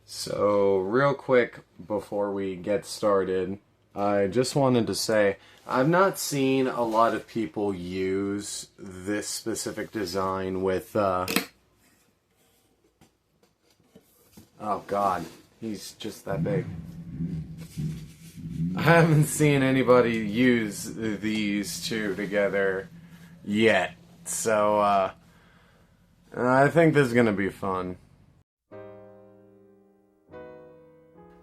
So, real quick before we get started, I just wanted to say I've not seen a lot of people use this specific design with, oh god, he's just that big. I haven't seen anybody use these two together yet, so, I think this is gonna be fun.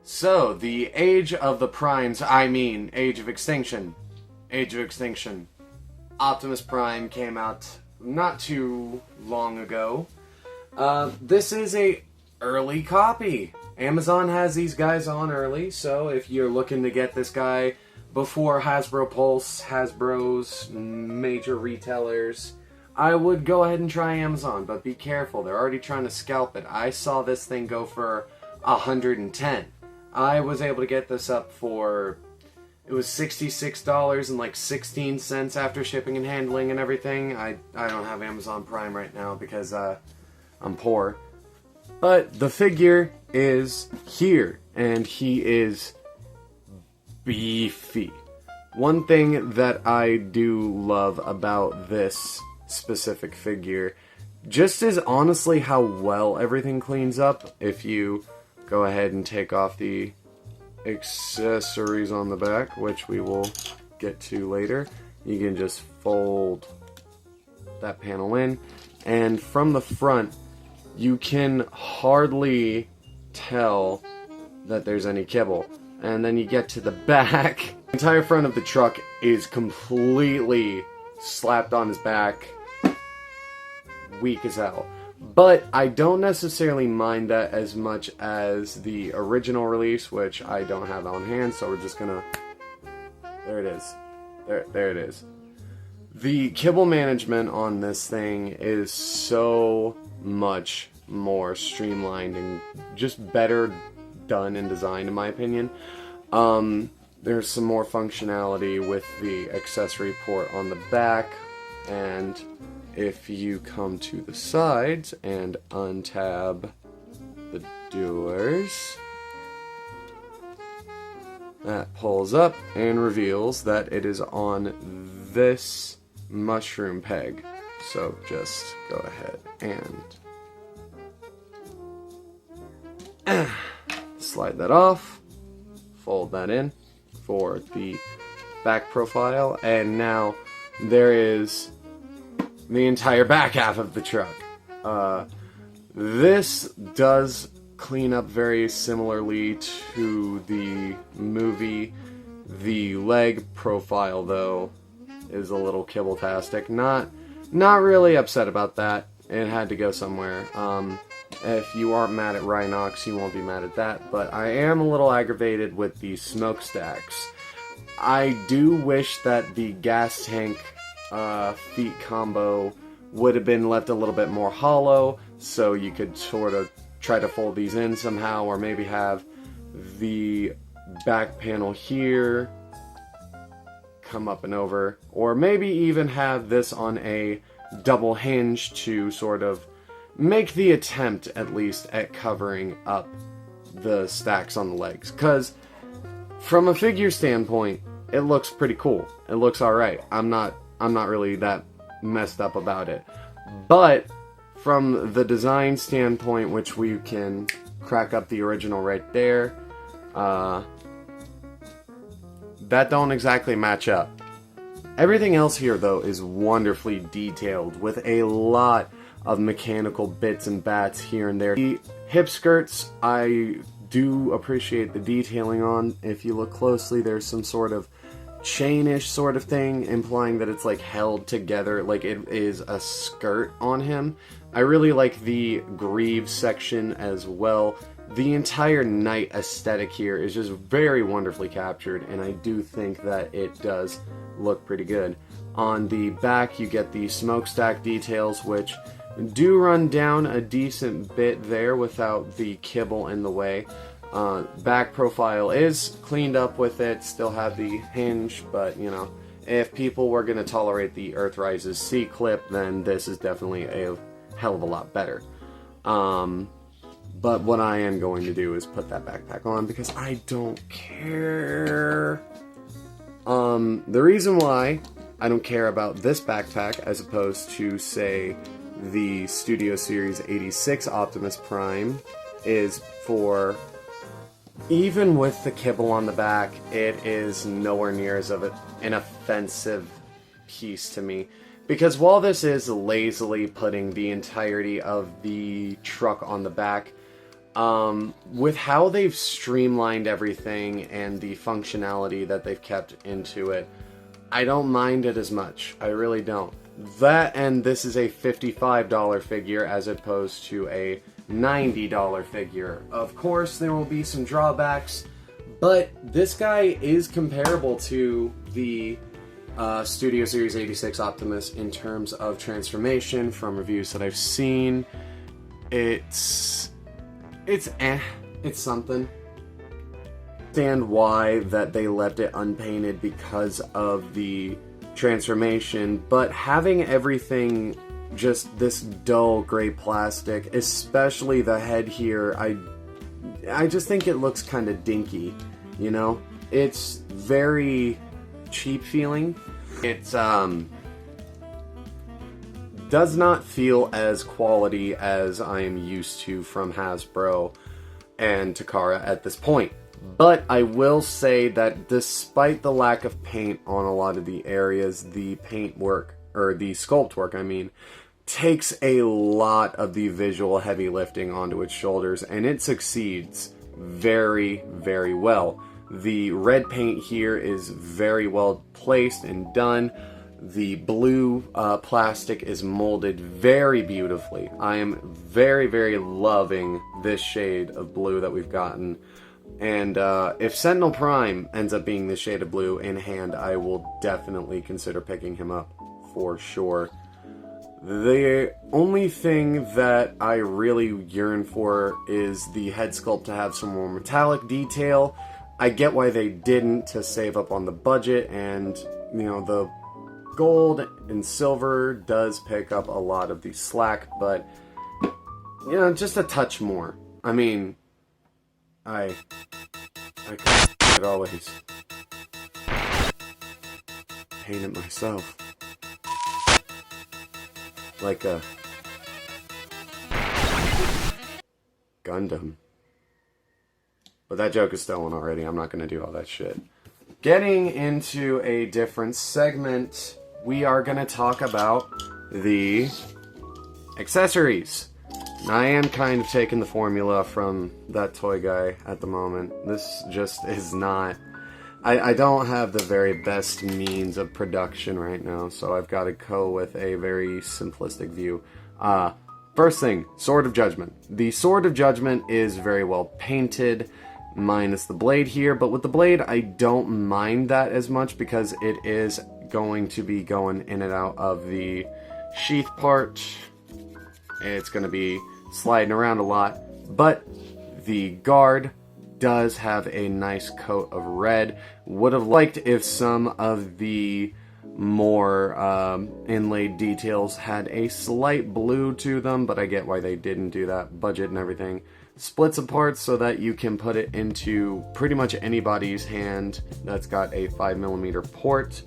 So, the Age of the Primes, Age of Extinction. Age of Extinction. Optimus Prime came out not too long ago. This is a early copy. Amazon has these guys on early, so if you're looking to get this guy before Hasbro Pulse, Hasbro's major retailers, I would go ahead and try Amazon, but be careful. They're already trying to scalp it. I saw this thing go for 110. I was able to get this up for, it was $66 and like 16 cents after shipping and handling and everything. I don't have Amazon Prime right now because I'm poor. But the figure is here, and he is beefy. One thing that I do love about this specific figure just is honestly how well everything cleans up. If you go ahead and take off the accessories on the back, which we will get to later. You can just fold that panel in, and from the front you can hardly tell that there's any kibble. And then you get to the back, the entire front of the truck is completely slapped on his back, weak as hell. But I don't necessarily mind that as much as the original release, which I don't have on hand, so we're just gonna... There it is. There it is. The kibble management on this thing is so much more streamlined and just better done and designed, in my opinion. There's some more functionality with the accessory port on the back, and if you come to the sides and untab the doors, that pulls up and reveals that it is on this mushroom peg. So just go ahead and slide that off, fold that in for the back profile, and now there is the entire back half of the truck. This does clean up very similarly to the movie. The leg profile, though, is a little kibble-tastic. Not really upset about that. It had to go somewhere. If you aren't mad at Rhinox, you won't be mad at that. But I am a little aggravated with the smokestacks. I do wish that the gas tank feet combo would have been left a little bit more hollow, so you could sort of try to fold these in somehow, or maybe have the back panel here come up and over, or maybe even have this on a double hinge to sort of make the attempt at least at covering up the stacks on the legs, because from a figure standpoint it looks pretty cool. It looks alright. I'm not really that messed up about it. But from the design standpoint, which we can crack up the original right there, that don't exactly match up. Everything else here, though, is wonderfully detailed with a lot of mechanical bits and bats here and there. The hip skirts, I do appreciate the detailing on. If you look closely, there's some sort of chainish sort of thing, implying that it's like held together, like it is a skirt on him. I really like the greave section as well. The entire knight aesthetic here is just very wonderfully captured, and I do think that it does look pretty good. On the back you get the smokestack details, which do run down a decent bit there without the kibble in the way. Back profile is cleaned up with it, still have the hinge, but you know, if people were going to tolerate the Earthrise's C-clip, then this is definitely a hell of a lot better. But what I am going to do is put that backpack on because I don't care. The reason why I don't care about this backpack as opposed to, say, the Studio Series 86 Optimus Prime is for, even with the kibble on the back, it is nowhere near as of an offensive piece to me. Because while this is lazily putting the entirety of the truck on the back, with how they've streamlined everything and the functionality that they've kept into it, I don't mind it as much. I really don't. That, and this is a $55 figure as opposed to a $90 figure. Of course, there will be some drawbacks, but this guy is comparable to the Studio Series 86 Optimus in terms of transformation. From reviews that I've seen, it's something. Understand why that they left it unpainted because of the transformation, but having everything just this dull gray plastic, especially the head here, I just think it looks kind of dinky, you know? It's very cheap feeling. It's does not feel as quality as I am used to from Hasbro and Takara at this point. But I will say that despite the lack of paint on a lot of the areas, the paint work, or the sculpt work, I mean, takes a lot of the visual heavy lifting onto its shoulders, and it succeeds very, very well. The red paint here is very well placed and done. The blue plastic is molded very beautifully. I am very, very loving this shade of blue that we've gotten. And if Sentinel Prime ends up being this shade of blue in hand, I will definitely consider picking him up for sure. The only thing that I really yearn for is the head sculpt to have some more metallic detail. I get why they didn't, to save up on the budget, and you know, the gold and silver does pick up a lot of the slack, but you know, just a touch more. I mean, I could always paint it myself. Like a Gundam. But that joke is stolen already. I'm not going to do all that shit. Getting into a different segment, we are going to talk about the accessories. Now, I am kind of taking the formula from that toy guy at the moment. This just is not... I don't have the very best means of production right now, so I've got to go with a very simplistic view. First thing, Sword of Judgment. The Sword of Judgment is very well painted, minus the blade here, but with the blade I don't mind that as much because it is going to be going in and out of the sheath part. It's going to be sliding around a lot, but the guard does have a nice coat of red. Would have liked if some of the more inlaid details had a slight blue to them, but I get why they didn't do that. Budget and everything. Splits apart so that you can put it into pretty much anybody's hand that's got a 5mm port.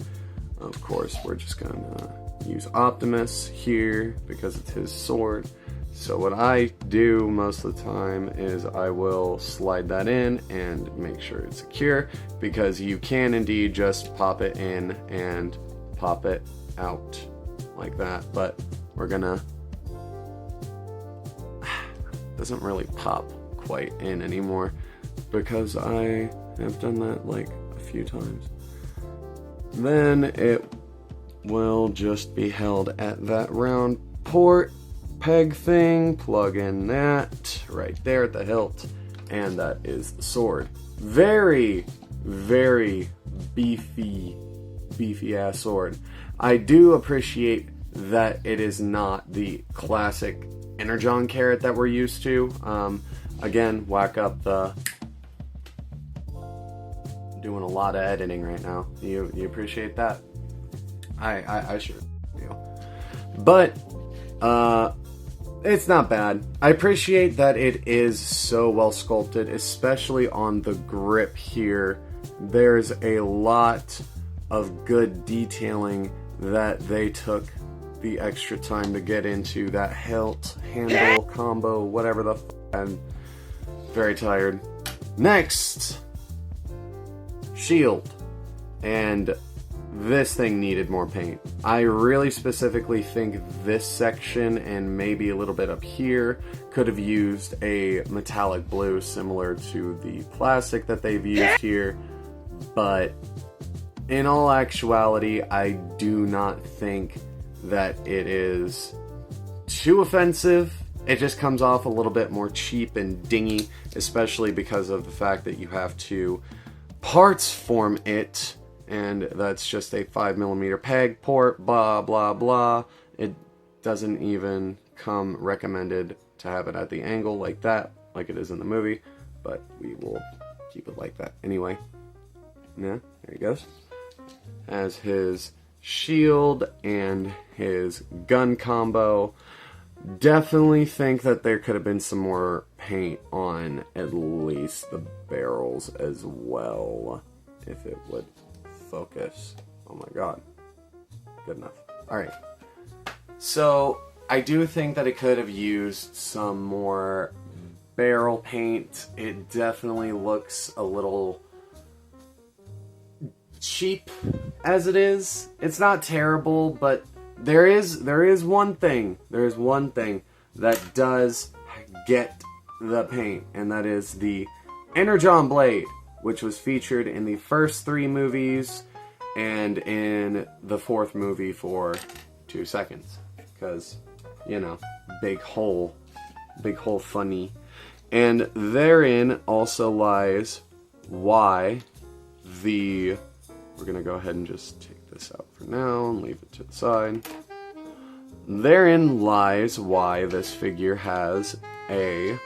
Of course, we're just gonna use Optimus here because it's his sword. So what I do most of the time is I will slide that in and make sure it's secure, because you can indeed just pop it in and pop it out like that, but we're gonna... doesn't really pop quite in anymore because I have done that like a few times. Then it will just be held at that round port peg thing, plug in that right there at the hilt, and that is the sword. Very, very beefy ass sword. I do appreciate that it is not the classic Energon carrot that we're used to. Again, whack up the... doing a lot of editing right now. You appreciate that? I sure do. But It's not bad. I appreciate that it is so well sculpted, especially on the grip here. There's a lot of good detailing that they took the extra time to get into. That hilt, handle, combo, whatever the I'm very tired. Next, shield. And this thing needed more paint. I really specifically think this section and maybe a little bit up here could have used a metallic blue similar to the plastic that they've used here, but in all actuality, I do not think that it is too offensive. It just comes off a little bit more cheap and dingy, especially because of the fact that you have to parts form it. And that's just a 5mm peg port, blah, blah, blah. It doesn't even come recommended to have it at the angle like that, like it is in the movie, but we will keep it like that anyway. Yeah, there he goes. Has his shield and his gun combo. Definitely think that there could have been some more paint on at least the barrels as well, if it would focus. Oh my god. Good enough. Alright. So, I do think that it could have used some more barrel paint. It definitely looks a little cheap as it is. It's not terrible, but there is one thing. There is one thing that does get the paint, and that is the Energon blade, which was featured in the first 3 movies and in the 4th movie for 2 seconds. Because, you know, big hole funny. And therein also lies why we're going to go ahead and just take this out for now and leave it to the side. Therein lies why this figure has a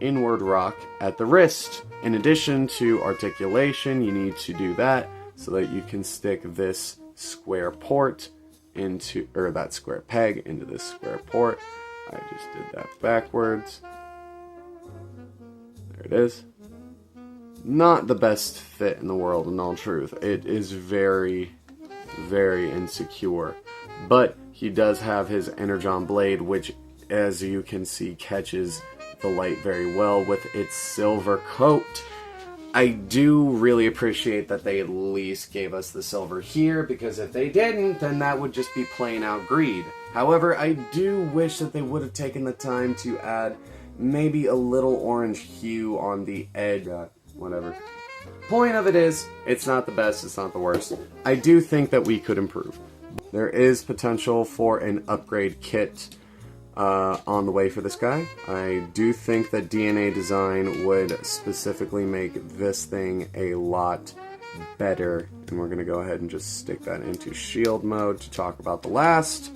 inward rock at the wrist. In addition to articulation, you need to do that so that you can stick this square port into, or that square peg into this square port. I just did that backwards. There it is. Not the best fit in the world, in all truth. It is very, very insecure. But he does have his Energon blade, which, as you can see, catches the light very well with its silver coat. I do really appreciate that they at least gave us the silver here, because if they didn't, then that would just be plain out greed. However, I do wish that they would have taken the time to add maybe a little orange hue on the edge. Whatever. Point of it is, it's not the best, it's not the worst. I do think that we could improve. There is potential for an upgrade kit on the way for this guy. I do think that DNA design would specifically make this thing a lot better. And we're going to go ahead and just stick that into shield mode to talk about the last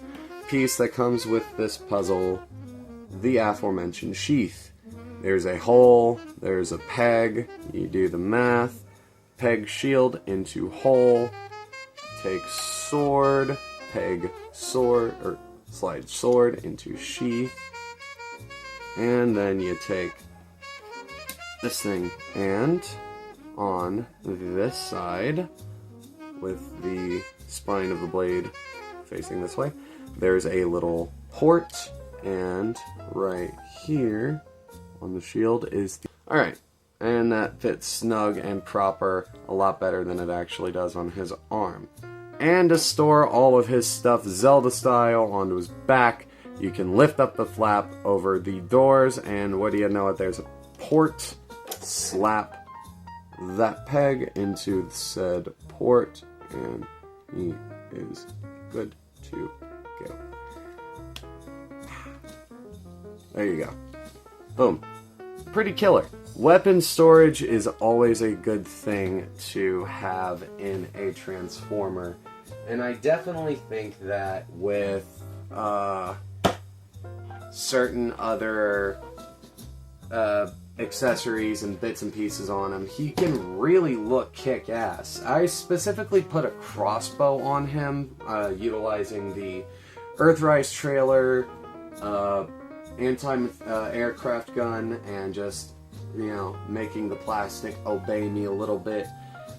piece that comes with this puzzle, the aforementioned sheath. There's a hole, there's a peg, you do the math, peg shield into hole, take sword, peg sword, or slide sword into sheath, and then you take this thing, and on this side, with the spine of the blade facing this way, there's a little port, and right here on the shield is the... Alright, and that fits snug and proper a lot better than it actually does on his arm. And to store all of his stuff Zelda style onto his back, you can lift up the flap over the doors, and what do you know it, there's a port. Slap that peg into the said port, and he is good to go. There you go. Boom. Pretty killer. Weapon storage is always a good thing to have in a Transformer. And I definitely think that with certain other accessories and bits and pieces on him, he can really look kick-ass. I specifically put a crossbow on him, utilizing the Earthrise trailer, anti-aircraft gun and just, you know, making the plastic obey me a little bit,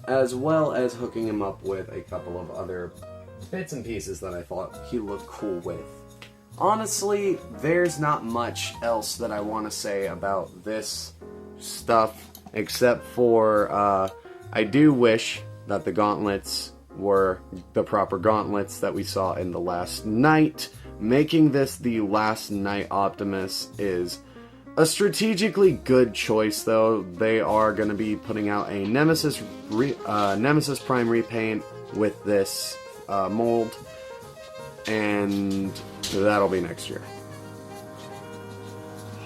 as well as hooking him up with a couple of other bits and pieces that I thought he looked cool with. Honestly, there's not much else that I want to say about this stuff, except for, I do wish that the gauntlets were the proper gauntlets that we saw in the Last Knight. Making this the Last Knight Optimus is a strategically good choice, though. They are going to be putting out a Nemesis Prime repaint with this mold, and that'll be next year.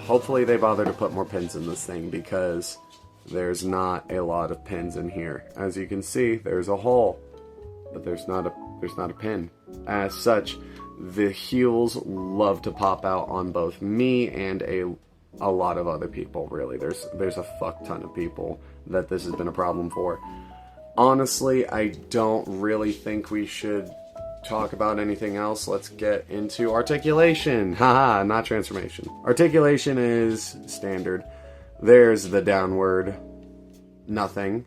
Hopefully they bother to put more pins in this thing, because there's not a lot of pins in here. As you can see, there's a hole, but there's not a pin. As such, the heels love to pop out on both me and a lot of other people, really. There's a fuck ton of people that this has been a problem for. Honestly, I don't really think we should talk about anything else. Let's get into articulation. Haha, not transformation. Articulation is standard. There's the downward, nothing.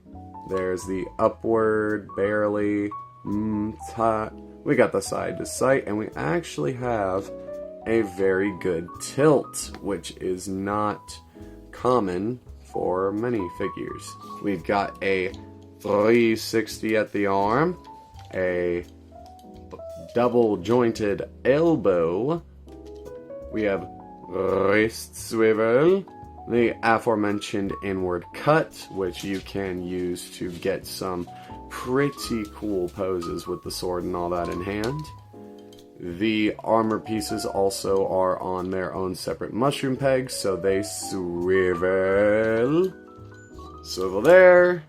There's the upward, barely. We got the side to sight, and we actually have a very good tilt, which is not common for many figures. We've got a 360 at the arm, a double jointed elbow, we have wrist swivel, the aforementioned inward cut, which you can use to get some pretty cool poses with the sword and all that in hand. The armor pieces also are on their own separate mushroom pegs, so they swivel there,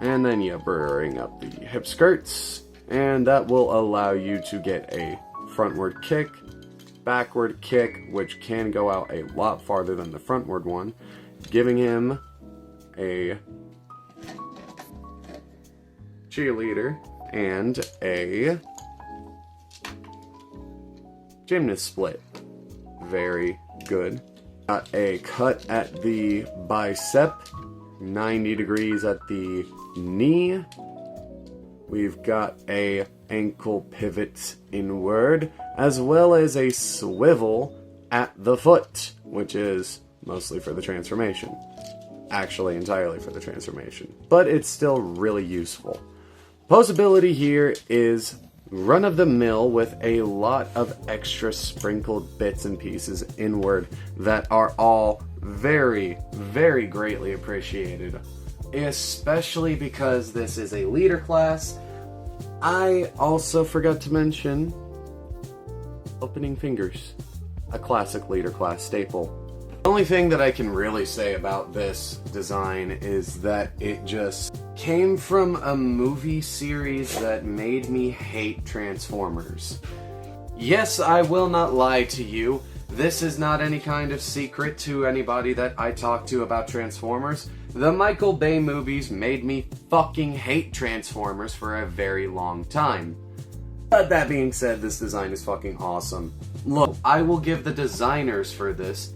and then you bring up the hip skirts, and that will allow you to get a frontward kick, backward kick, which can go out a lot farther than the frontward one, giving him a cheerleader and a gymnast split. Very good. Got a cut at the bicep, 90 degrees at the knee. We've got a ankle pivot inward, as well as a swivel at the foot, which is mostly for the transformation. Actually, entirely for the transformation. But it's still really useful. Poseability here is run-of-the-mill with a lot of extra sprinkled bits and pieces inward that are all very, very greatly appreciated. Especially because this is a leader class. I also forgot to mention opening fingers, a classic leader class staple. The only thing that I can really say about this design is that it just came from a movie series that made me hate Transformers. Yes, I will not lie to you. This is not any kind of secret to anybody that I talk to about Transformers. The Michael Bay movies made me fucking hate Transformers for a very long time. But that being said, this design is fucking awesome. Look, I will give the designers for this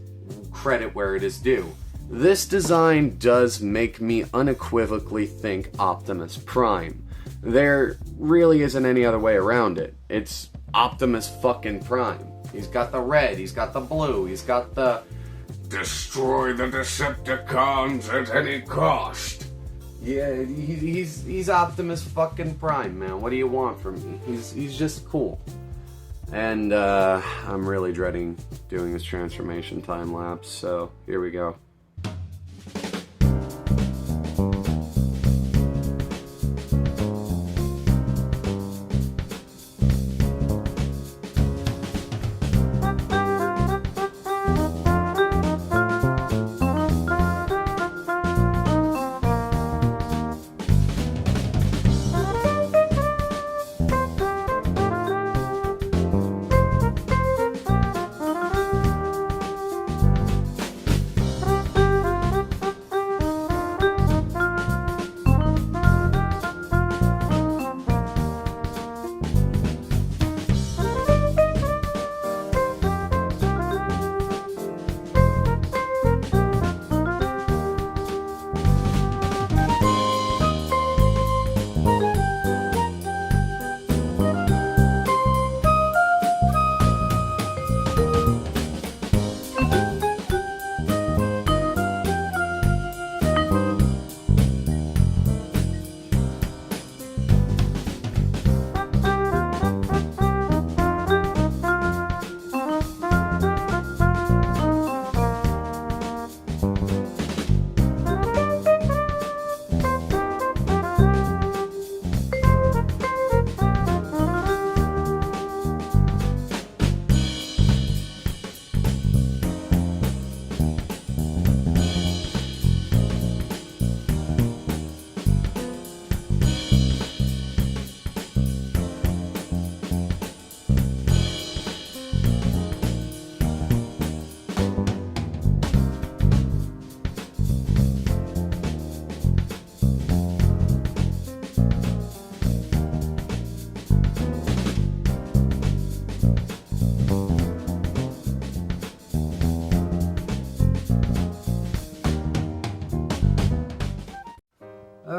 credit where it is due. This design does make me unequivocally think Optimus Prime. There really isn't any other way around it. It's Optimus fucking Prime. He's got the red, he's got the blue, he's got the destroy the Decepticons at any cost. Yeah, he's Optimus fucking Prime, man. What do you want from me? He's just cool. And I'm really dreading doing this transformation time lapse, so here we go.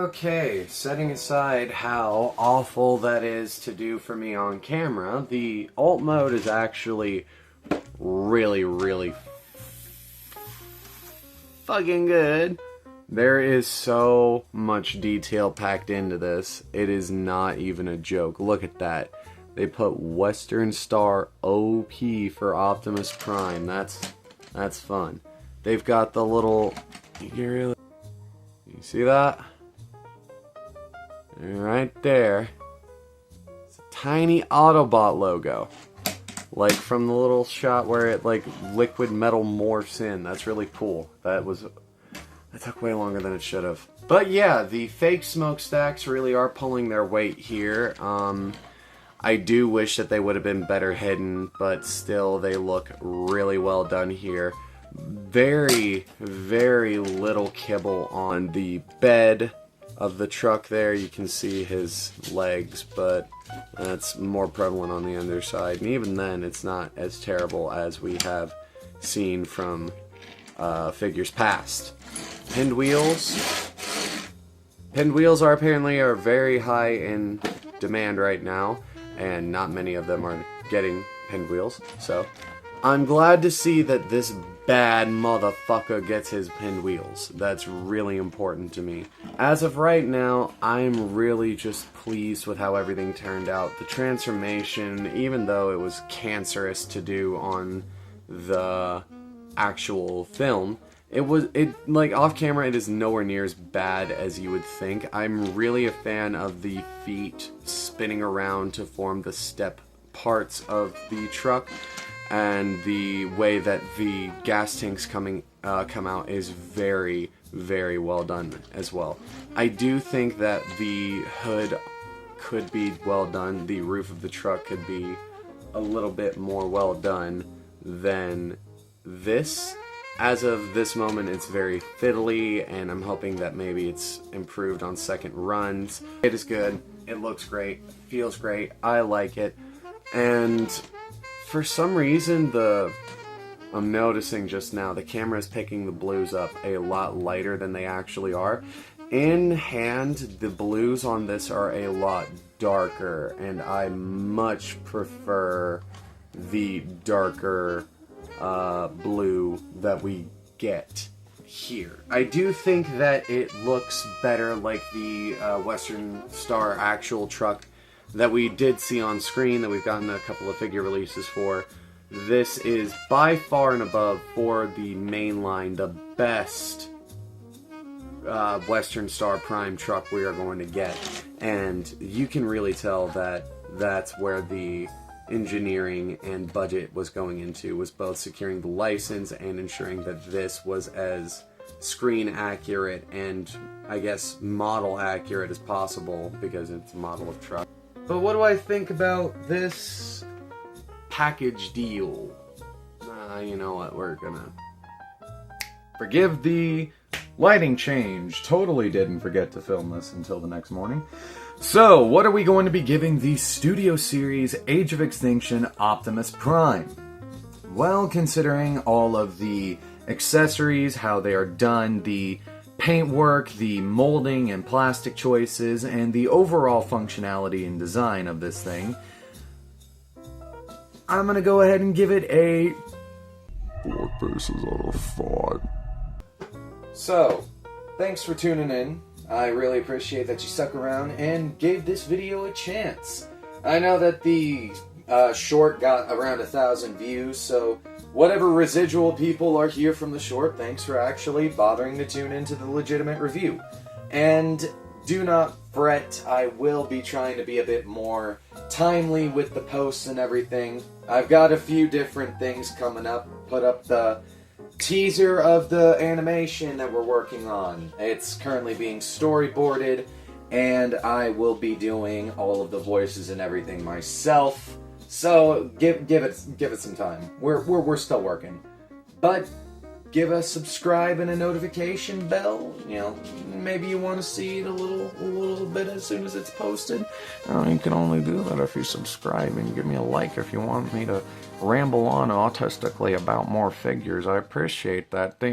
Okay, setting aside how awful that is to do for me on camera, the alt mode is actually really fucking good. There is so much detail packed into this. It is not even a joke. Look at that. They put Western Star OP for Optimus Prime. That's fun. They've got the little... You see that? Right there. It's a tiny Autobot logo. Like from the little shot where it like liquid metal morphs in. That's really cool. That took way longer than it should have. But yeah, the fake smokestacks really are pulling their weight here. I do wish that they would have been better hidden, but still they look really well done here. Very little kibble on the bed of the truck there. You can see his legs, but that's more prevalent on the underside. And even then, it's not as terrible as we have seen from figures past. Pinned wheels. Pinned wheels are apparently very high in demand right now, and not many of them are getting pinned wheels. So I'm glad to see that this bad motherfucker gets his pinned wheels. That's really important to me. As of right now, I'm really just pleased with how everything turned out. The transformation, even though it was cancerous to do on the actual film, like off camera, it is nowhere near as bad as you would think. I'm really a fan of the feet spinning around to form the step parts of the truck. And the way that the gas tanks come out is very well done as well. I do think that the hood could be well done. The roof of the truck could be a little bit more well done than this. As of this moment, it's very fiddly, and I'm hoping that maybe it's improved on second runs. It is good. It looks great. Feels great. I like it. And for some reason, I'm noticing just now, the camera is picking the blues up a lot lighter than they actually are. In hand, the blues on this are a lot darker, and I much prefer the darker blue that we get here. I do think that it looks better like the Western Star actual truck that we did see on screen, that we've gotten a couple of figure releases for. This is by far and above, for the main line, the best Western Star Prime truck we are going to get. And you can really tell that that's where the engineering and budget was going into, was both securing the license and ensuring that this was as screen accurate and, I guess, model accurate as possible, because it's a model of truck. But what do I think about this package deal? You know what, we're gonna forgive the lighting change. Totally didn't forget to film this until the next morning. So, what are we going to be giving the Studio Series Age of Extinction Optimus Prime? Well, considering all of the accessories, how they are done, the paintwork, the molding and plastic choices, and the overall functionality and design of this thing, I'm gonna go ahead and give it a 4 pieces out of 5. So, thanks for tuning in. I really appreciate that you stuck around and gave this video a chance. I know that the short got around 1,000 views, so whatever residual people are here from the short, thanks for actually bothering to tune into the legitimate review. And do not fret, I will be trying to be a bit more timely with the posts and everything. I've got a few different things coming up. Put up the teaser of the animation that we're working on. It's currently being storyboarded, and I will be doing all of the voices and everything myself. So give it some time. We're still working, but give a subscribe and a notification bell. You know, maybe you want to see it a little bit as soon as it's posted. You can only do that if you subscribe and give me a like if you want me to ramble on autistically about more figures. I appreciate that. Thank